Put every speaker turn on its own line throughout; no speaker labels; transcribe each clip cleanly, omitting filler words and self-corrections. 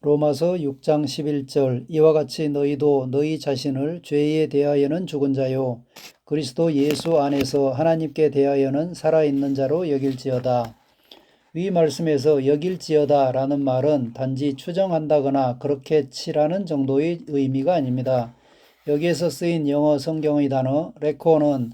로마서 6장 11절 이와 같이 너희도 너희 자신을 죄에 대하여는 죽은 자요 그리스도 예수 안에서 하나님께 대하여는 살아있는 자로 여길지어다. 위 말씀에서 여길지어다 라는 말은 단지 추정한다거나 그렇게 치라는 정도의 의미가 아닙니다. 여기에서 쓰인 영어 성경의 단어 레코는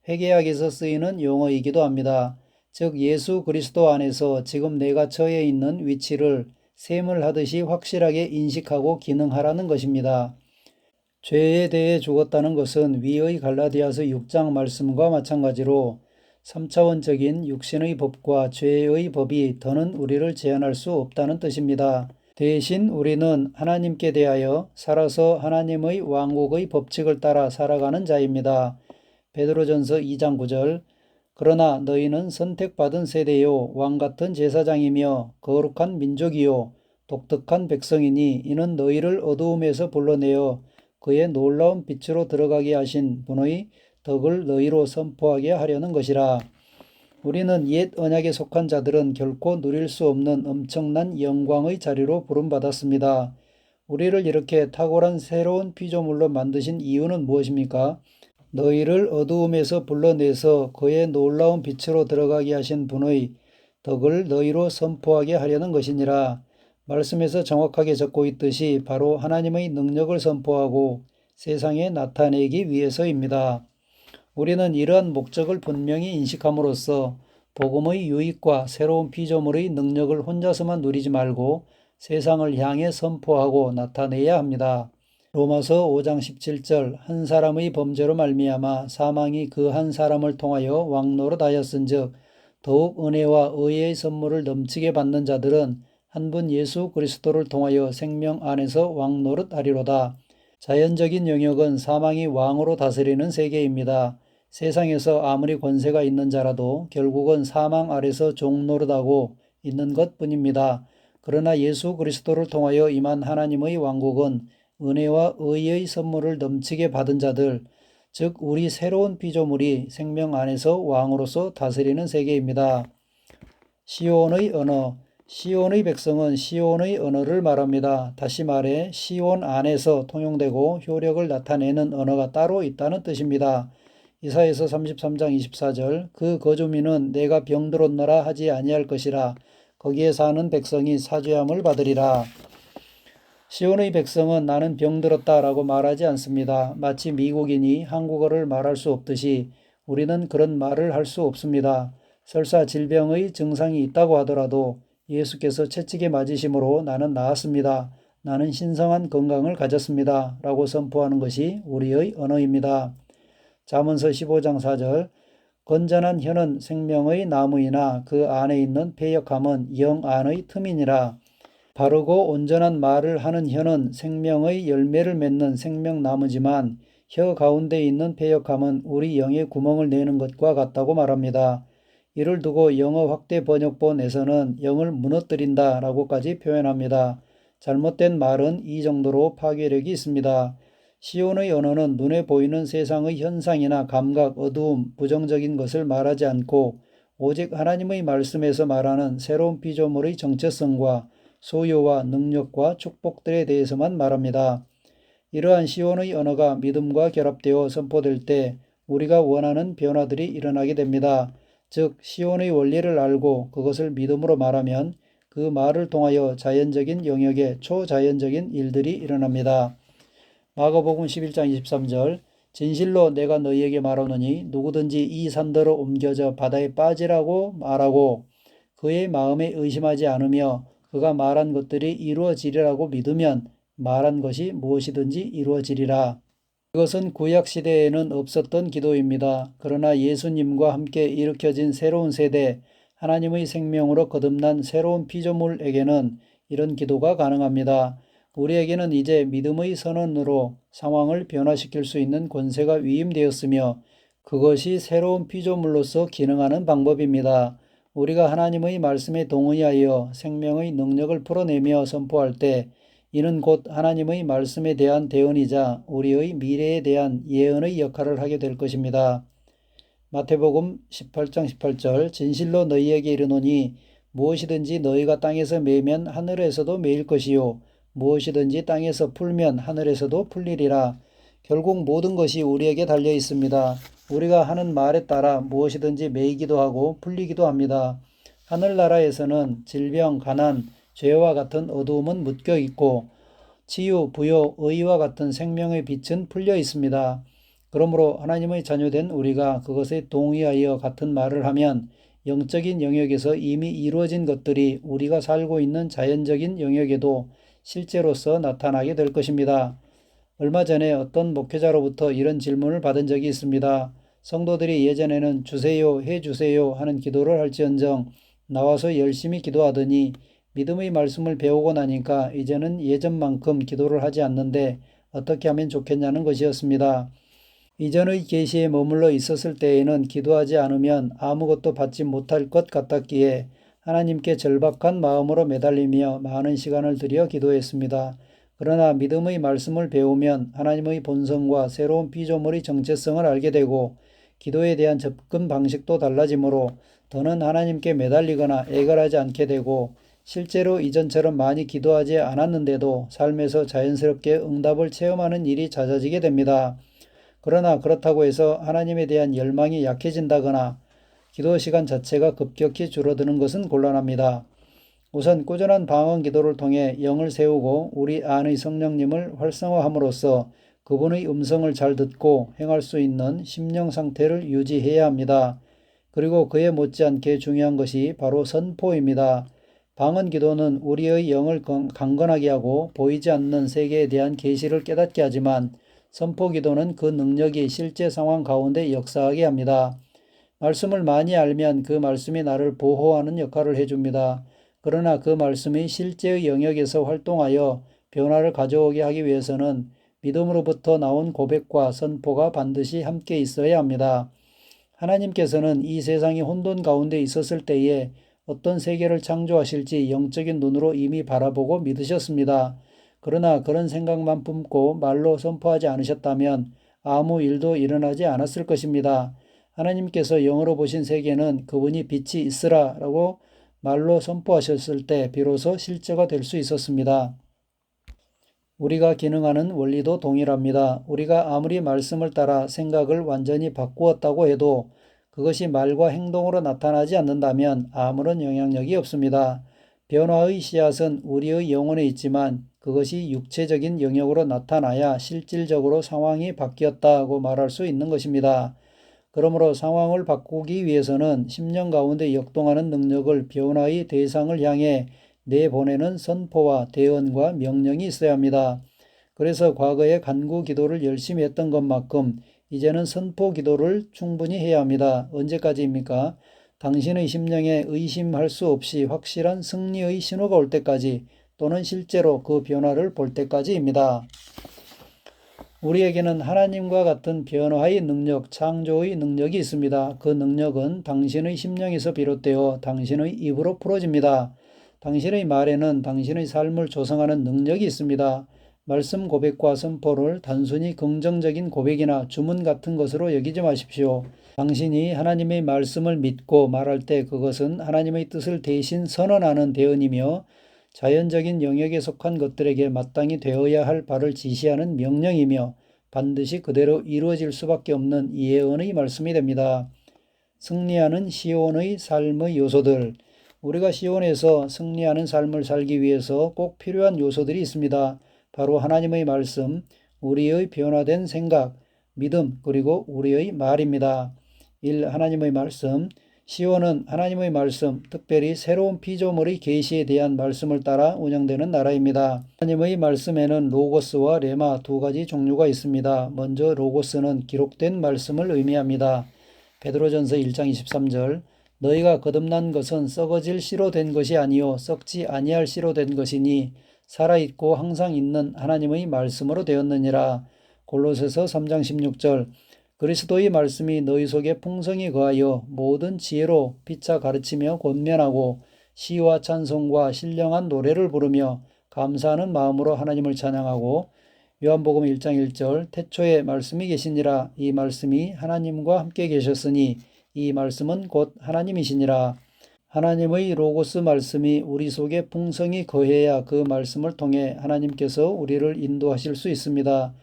회개학에서 쓰이는 용어이기도 합니다. 즉 예수 그리스도 안에서 지금 내가 처해 있는 위치를 셈을 하듯이 확실하게 인식하고 기능하라는 것입니다. 죄에 대해 죽었다는 것은 위의 갈라디아서 6장 말씀과 마찬가지로 3차원적인 육신의 법과 죄의 법이 더는 우리를 제한할 수 없다는 뜻입니다. 대신 우리는 하나님께 대하여 살아서 하나님의 왕국의 법칙을 따라 살아가는 자입니다. 베드로전서 2장 9절 그러나 너희는 선택받은 세대요 왕같은 제사장이며 거룩한 민족이요 독특한 백성이니 이는 너희를 어두움에서 불러내어 그의 놀라운 빛으로 들어가게 하신 분의 덕을 너희로 선포하게 하려는 것이라. 우리는 옛 언약에 속한 자들은 결코 누릴 수 없는 엄청난 영광의 자리로 부름받았습니다. 우리를 이렇게 탁월한 새로운 피조물로 만드신 이유는 무엇입니까? 너희를 어두움에서 불러내서 그의 놀라운 빛으로 들어가게 하신 분의 덕을 너희로 선포하게 하려는 것이니라. 말씀에서 정확하게 적고 있듯이 바로 하나님의 능력을 선포하고 세상에 나타내기 위해서입니다. 우리는 이러한 목적을 분명히 인식함으로써 복음의 유익과 새로운 피조물의 능력을 혼자서만 누리지 말고 세상을 향해 선포하고 나타내야 합니다. 로마서 5장 17절 한 사람의 범죄로 말미암아 사망이 그 한 사람을 통하여 왕노릇하였은즉 더욱 은혜와 의의 선물을 넘치게 받는 자들은 한 분 예수 그리스도를 통하여 생명 안에서 왕노릇하리로다. 자연적인 영역은 사망이 왕으로 다스리는 세계입니다. 세상에서 아무리 권세가 있는 자라도 결국은 사망 아래서 종노릇하고 있는 것뿐입니다. 그러나 예수 그리스도를 통하여 임한 하나님의 왕국은 은혜와 의의 선물을 넘치게 받은 자들, 즉 우리 새로운 피조물이 생명 안에서 왕으로서 다스리는 세계입니다. 시온의 언어, 시온의 백성은 시온의 언어를 말합니다. 다시 말해 시온 안에서 통용되고 효력을 나타내는 언어가 따로 있다는 뜻입니다. 이사야서 33장 24절 그 거주민은 내가 병들었노라 하지 아니할 것이라 거기에 사는 백성이 사죄함을 받으리라. 시온의 백성은 나는 병들었다 라고 말하지 않습니다. 마치 미국인이 한국어를 말할 수 없듯이 우리는 그런 말을 할 수 없습니다. 설사 질병의 증상이 있다고 하더라도 예수께서 채찍에 맞으심으로 나는 나았습니다. 나는 신성한 건강을 가졌습니다. 라고 선포하는 것이 우리의 언어입니다. 잠언서 15장 4절 건전한 혀는 생명의 나무이나 그 안에 있는 패역함은 영 안의 틈이니라. 바르고 온전한 말을 하는 혀는 생명의 열매를 맺는 생명나무지만 혀 가운데 있는 패역함은 우리 영의 구멍을 내는 것과 같다고 말합니다. 이를 두고 영어 확대 번역본에서는 영을 무너뜨린다 라고까지 표현합니다. 잘못된 말은 이 정도로 파괴력이 있습니다. 시온의 언어는 눈에 보이는 세상의 현상이나 감각, 어두움, 부정적인 것을 말하지 않고 오직 하나님의 말씀에서 말하는 새로운 피조물의 정체성과 소유와 능력과 축복들에 대해서만 말합니다. 이러한 시온의 언어가 믿음과 결합되어 선포될 때 우리가 원하는 변화들이 일어나게 됩니다. 즉 시온의 원리를 알고 그것을 믿음으로 말하면 그 말을 통하여 자연적인 영역에 초자연적인 일들이 일어납니다. 마가복음 11장 23절 진실로 내가 너희에게 말하노니 누구든지 이 산더러 옮겨져 바다에 빠지라고 말하고 그의 마음에 의심하지 않으며 그가 말한 것들이 이루어지리라고 믿으면 말한 것이 무엇이든지 이루어지리라. 이것은 구약시대에는 없었던 기도입니다. 그러나 예수님과 함께 일으켜진 새로운 세대, 하나님의 생명으로 거듭난 새로운 피조물에게는 이런 기도가 가능합니다. 우리에게는 이제 믿음의 선언으로 상황을 변화시킬 수 있는 권세가 위임되었으며 그것이 새로운 피조물로서 기능하는 방법입니다. 우리가 하나님의 말씀에 동의하여 생명의 능력을 풀어내며 선포할 때 이는 곧 하나님의 말씀에 대한 대언이자 우리의 미래에 대한 예언의 역할을 하게 될 것입니다. 마태복음 18장 18절 진실로 너희에게 이르노니 무엇이든지 너희가 땅에서 매면 하늘에서도 매일 것이요 무엇이든지 땅에서 풀면 하늘에서도 풀리리라. 결국 모든 것이 우리에게 달려 있습니다. 우리가 하는 말에 따라 무엇이든지 매이기도 하고 풀리기도 합니다. 하늘나라에서는 질병, 가난, 죄와 같은 어두움은 묶여 있고 치유, 부요, 의와 같은 생명의 빛은 풀려 있습니다. 그러므로 하나님의 자녀된 우리가 그것에 동의하여 같은 말을 하면 영적인 영역에서 이미 이루어진 것들이 우리가 살고 있는 자연적인 영역에도 실제로서 나타나게 될 것입니다. 얼마 전에 어떤 목회자로부터 이런 질문을 받은 적이 있습니다. 성도들이 예전에는 주세요, 해 주세요 하는 기도를 할지언정 나와서 열심히 기도하더니 믿음의 말씀을 배우고 나니까 이제는 예전만큼 기도를 하지 않는데 어떻게 하면 좋겠냐는 것이었습니다. 이전의 계시에 머물러 있었을 때에는 기도하지 않으면 아무것도 받지 못할 것 같았기에 하나님께 절박한 마음으로 매달리며 많은 시간을 들여 기도했습니다. 그러나 믿음의 말씀을 배우면 하나님의 본성과 새로운 피조물의 정체성을 알게 되고 기도에 대한 접근 방식도 달라지므로 더는 하나님께 매달리거나 애걸하지 않게 되고 실제로 이전처럼 많이 기도하지 않았는데도 삶에서 자연스럽게 응답을 체험하는 일이 잦아지게 됩니다. 그러나 그렇다고 해서 하나님에 대한 열망이 약해진다거나 기도 시간 자체가 급격히 줄어드는 것은 곤란합니다. 우선 꾸준한 방언 기도를 통해 영을 세우고 우리 안의 성령님을 활성화함으로써 그분의 음성을 잘 듣고 행할 수 있는 심령 상태를 유지해야 합니다. 그리고 그에 못지않게 중요한 것이 바로 선포입니다. 방언 기도는 우리의 영을 강건하게 하고 보이지 않는 세계에 대한 계시를 깨닫게 하지만 선포 기도는 그 능력이 실제 상황 가운데 역사하게 합니다. 말씀을 많이 알면 그 말씀이 나를 보호하는 역할을 해줍니다. 그러나 그 말씀이 실제의 영역에서 활동하여 변화를 가져오게 하기 위해서는 믿음으로부터 나온 고백과 선포가 반드시 함께 있어야 합니다. 하나님께서는 이 세상이 혼돈 가운데 있었을 때에 어떤 세계를 창조하실지 영적인 눈으로 이미 바라보고 믿으셨습니다. 그러나 그런 생각만 품고 말로 선포하지 않으셨다면 아무 일도 일어나지 않았을 것입니다. 하나님께서 영으로 보신 세계는 그분이 빛이 있으라 라고 말로 선포하셨을 때 비로소 실제가 될 수 있었습니다. 우리가 기능하는 원리도 동일합니다. 우리가 아무리 말씀을 따라 생각을 완전히 바꾸었다고 해도 그것이 말과 행동으로 나타나지 않는다면 아무런 영향력이 없습니다. 변화의 씨앗은 우리의 영혼에 있지만 그것이 육체적인 영역으로 나타나야 실질적으로 상황이 바뀌었다고 말할 수 있는 것입니다. 그러므로 상황을 바꾸기 위해서는 심령 가운데 역동하는 능력을 변화의 대상을 향해 내보내는 선포와 대언과 명령이 있어야 합니다. 그래서 과거에 간구 기도를 열심히 했던 것만큼 이제는 선포 기도를 충분히 해야 합니다. 언제까지입니까? 당신의 심령에 의심할 수 없이 확실한 승리의 신호가 올 때까지 또는 실제로 그 변화를 볼 때까지입니다. 우리에게는 하나님과 같은 변화의 능력, 창조의 능력이 있습니다. 그 능력은 당신의 심령에서 비롯되어 당신의 입으로 풀어집니다. 당신의 말에는 당신의 삶을 조성하는 능력이 있습니다. 말씀 고백과 선포를 단순히 긍정적인 고백이나 주문 같은 것으로 여기지 마십시오. 당신이 하나님의 말씀을 믿고 말할 때 그것은 하나님의 뜻을 대신 선언하는 대언이며 자연적인 영역에 속한 것들에게 마땅히 되어야 할 바를 지시하는 명령이며 반드시 그대로 이루어질 수밖에 없는 예언의 말씀이 됩니다. 승리하는 시온의 삶의 요소들. 우리가 시온에서 승리하는 삶을 살기 위해서 꼭 필요한 요소들이 있습니다. 바로 하나님의 말씀, 우리의 변화된 생각, 믿음, 그리고 우리의 말입니다. 1. 하나님의 말씀. 시온은 하나님의 말씀, 특별히 새로운 피조물의 계시에 대한 말씀을 따라 운영되는 나라입니다. 하나님의 말씀에는 로고스와 레마 두 가지 종류가 있습니다. 먼저 로고스는 기록된 말씀을 의미합니다. 베드로전서 1장 23절 너희가 거듭난 것은 썩어질 씨로 된 것이 아니요 썩지 아니할 씨로 된 것이니 살아있고 항상 있는 하나님의 말씀으로 되었느니라. 골로새서 3장 16절 그리스도의 말씀이 너희 속에 풍성히 거하여 모든 지혜로 피차 가르치며 권면하고 시와 찬송과 신령한 노래를 부르며 감사하는 마음으로 하나님을 찬양하고 요한복음 1장 1절 태초에 말씀이 계시니라. 이 말씀이 하나님과 함께 계셨으니 이 말씀은 곧 하나님이시니라. 하나님의 로고스 말씀이 우리 속에 풍성히 거해야 그 말씀을 통해 하나님께서 우리를 인도하실 수 있습니다.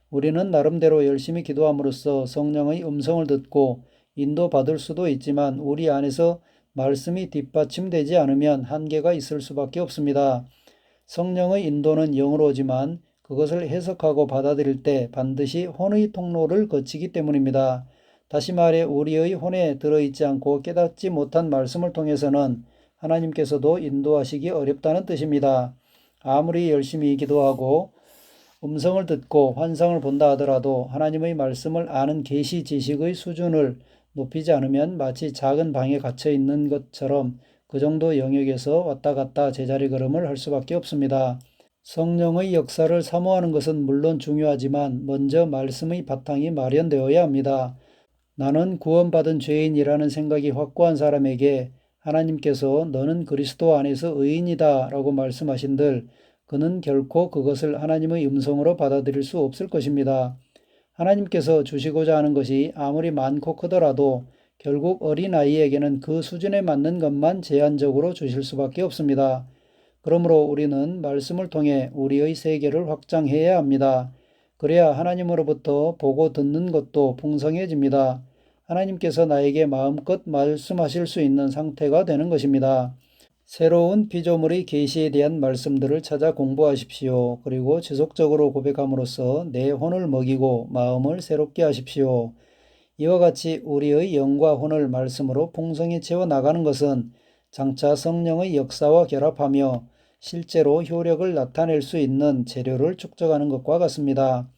우리는 나름대로 열심히 기도함으로써 성령의 음성을 듣고 인도받을 수도 있지만 우리 안에서 말씀이 뒷받침되지 않으면 한계가 있을 수밖에 없습니다. 성령의 인도는 영으로 오지만 그것을 해석하고 받아들일 때 반드시 혼의 통로를 거치기 때문입니다. 다시 말해 우리의 혼에 들어있지 않고 깨닫지 못한 말씀을 통해서는 하나님께서도 인도하시기 어렵다는 뜻입니다. 아무리 열심히 기도하고 음성을 듣고 환상을 본다 하더라도 하나님의 말씀을 아는 계시 지식의 수준을 높이지 않으면 마치 작은 방에 갇혀 있는 것처럼 그 정도 영역에서 왔다 갔다 제자리 걸음을 할 수밖에 없습니다. 성령의 역사를 사모하는 것은 물론 중요하지만 먼저 말씀의 바탕이 마련되어야 합니다. 나는 구원받은 죄인이라는 생각이 확고한 사람에게 하나님께서 너는 그리스도 안에서 의인이다 라고 말씀하신들 그는 결코 그것을 하나님의 음성으로 받아들일 수 없을 것입니다. 하나님께서 주시고자 하는 것이 아무리 많고 크더라도 결국 어린아이에게는 그 수준에 맞는 것만 제한적으로 주실 수밖에 없습니다. 그러므로 우리는 말씀을 통해 우리의 세계를 확장해야 합니다. 그래야 하나님으로부터 보고 듣는 것도 풍성해집니다. 하나님께서 나에게 마음껏 말씀하실 수 있는 상태가 되는 것입니다. 새로운 피조물의 계시에 대한 말씀들을 찾아 공부하십시오. 그리고 지속적으로 고백함으로써 내 혼을 먹이고 마음을 새롭게 하십시오. 이와 같이 우리의 영과 혼을 말씀으로 풍성히 채워나가는 것은 장차 성령의 역사와 결합하며 실제로 효력을 나타낼 수 있는 재료를 축적하는 것과 같습니다.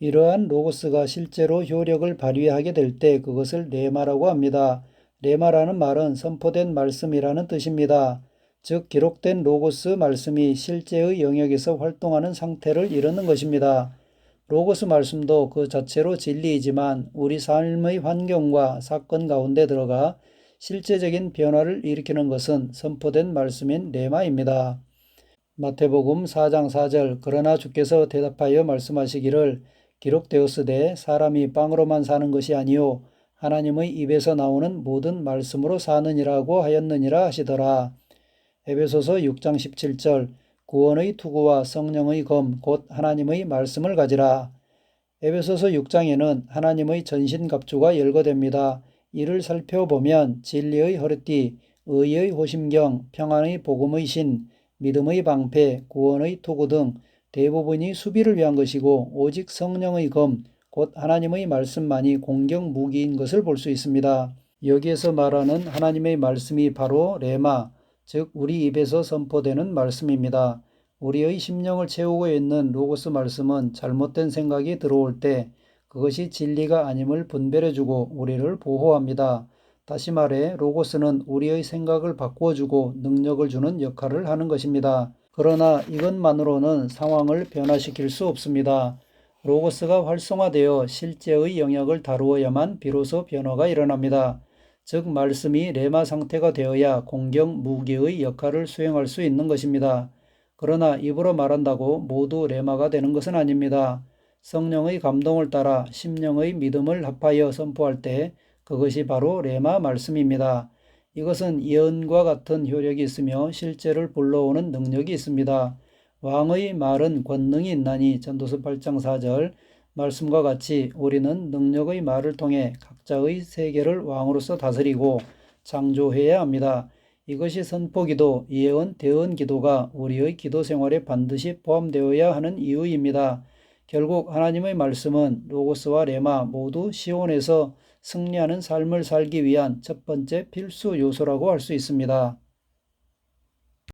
이러한 로고스가 실제로 효력을 발휘하게 될 때 그것을 레마라고 합니다. 레마라는 말은 선포된 말씀이라는 뜻입니다. 즉 기록된 로고스 말씀이 실제의 영역에서 활동하는 상태를 이루는 것입니다. 로고스 말씀도 그 자체로 진리이지만 우리 삶의 환경과 사건 가운데 들어가 실제적인 변화를 일으키는 것은 선포된 말씀인 레마입니다. 마태복음 4장 4절 그러나 주께서 대답하여 말씀하시기를 기록되었으되 사람이 빵으로만 사는 것이 아니요 하나님의 입에서 나오는 모든 말씀으로 사느니라고 하였느니라 하시더라. 에베소서 6장 17절 구원의 투구와 성령의 검 곧 하나님의 말씀을 가지라. 에베소서 6장에는 하나님의 전신갑주가 열거됩니다. 이를 살펴보면 진리의 허리띠, 의의 호심경, 평안의 복음의 신, 믿음의 방패, 구원의 투구 등 대부분이 수비를 위한 것이고 오직 성령의 검, 곧 하나님의 말씀만이 공격 무기인 것을 볼 수 있습니다. 여기에서 말하는 하나님의 말씀이 바로 레마, 즉 우리 입에서 선포되는 말씀입니다. 우리의 심령을 채우고 있는 로고스 말씀은 잘못된 생각이 들어올 때 그것이 진리가 아님을 분별해주고 우리를 보호합니다. 다시 말해 로고스는 우리의 생각을 바꾸어주고 능력을 주는 역할을 하는 것입니다. 그러나 이것만으로는 상황을 변화시킬 수 없습니다. 로고스가 활성화되어 실제의 영역을 다루어야만 비로소 변화가 일어납니다. 즉 말씀이 레마 상태가 되어야 공격 무기의 역할을 수행할 수 있는 것입니다. 그러나 입으로 말한다고 모두 레마가 되는 것은 아닙니다. 성령의 감동을 따라 심령의 믿음을 합하여 선포할 때 그것이 바로 레마 말씀입니다. 이것은 예언과 같은 효력이 있으며 실제를 불러오는 능력이 있습니다. 왕의 말은 권능이 있나니 전도서 8장 4절 말씀과 같이 우리는 능력의 말을 통해 각자의 세계를 왕으로서 다스리고 창조해야 합니다. 이것이 선포기도, 예언, 대언 기도가 우리의 기도 생활에 반드시 포함되어야 하는 이유입니다. 결국 하나님의 말씀은 로고스와 레마 모두 시온에서 승리하는 삶을 살기 위한 첫 번째 필수 요소라고 할 수 있습니다.